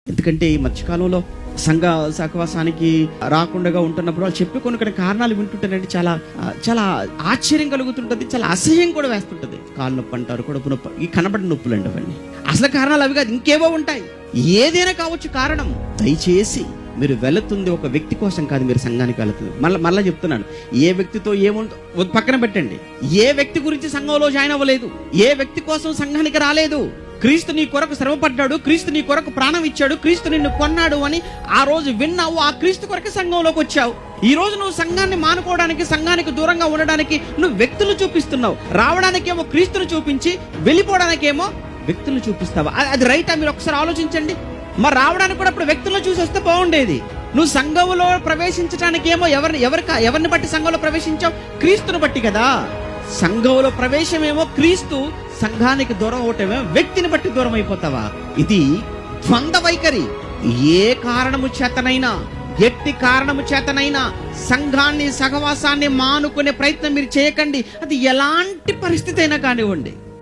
ఎందుకంటే ఈ మధ్యకాలంలో సంఘ సహవాసానికి రాకుండా ఉంటున్నప్పుడు వాళ్ళు చెప్పుకొని కొన్ని కారణాలు వింటుంటారంటే చాలా ఆశ్చర్యం కలుగుతుంటది, చాలా అసహ్యం కూడా వేస్తుంటది. కాళ్ళు నొప్పి అంటారు, కడుపు నొప్పి, ఈ కనబడిన నొప్పులు అండి అవన్నీ. అసలు కారణాలు అవి కాదు, ఇంకేవో ఉంటాయి. ఏదైనా కావచ్చు కారణం. దయచేసి మీరు వెళుతుంది ఒక వ్యక్తి కోసం కాదు, మీరు సంఘానికి వెళుతుంది. మళ్ళా చెప్తున్నాను, ఏ వ్యక్తితో ఏముందో పక్కన పెట్టండి. ఏ వ్యక్తి గురించి సంఘంలో జాయిన్ అవ్వలేదు, ఏ వ్యక్తి కోసం సంఘానికి రాలేదు. క్రీస్తు నీ కొరకు శ్రమపడ్డాడు, క్రీస్తు నీ కొరకు ప్రాణం ఇచ్చాడు, క్రీస్తు నిన్ను కొన్నాడు అని ఆ రోజు విన్నావు. ఆ క్రీస్తు కొరకు సంఘంలోకి వచ్చావు. ఈ రోజు నువ్వు సంఘాన్ని మానుకోవడానికి, సంఘానికి దూరంగా ఉండడానికి నువ్వు వ్యక్తులు చూపిస్తున్నావు. రావడానికేమో క్రీస్తును చూపించి, వెళ్ళిపోవడానికేమో వ్యక్తులు చూపిస్తావా? అది రైటా? మీరు ఒకసారి ఆలోచించండి. మరి రావడానికి కూడా ఇప్పుడు వ్యక్తులను చూసి వస్తే బాగుండేది. నువ్వు సంఘంలో ప్రవేశించడానికి ఏమో ఎవరిని బట్టి సంఘంలో ప్రవేశించావు? క్రీస్తుని బట్టి కదా. సంఘంలో ప్రవేశమేమో క్రీస్తు, సంఘానికి దూరం అవటమేమో వ్యక్తిని బట్టి దూరం అయిపోతావా? ఇది ద్వంద్వ వైఖరి. ఏ కారణము చేతనైనా, ఎట్టి కారణము చేతనైనా సంఘాన్ని, సహవాసాన్ని మానుకునే ప్రయత్నం మీరు చేయకండి. అది ఎలాంటి పరిస్థితి అయినా కానివ్వండి.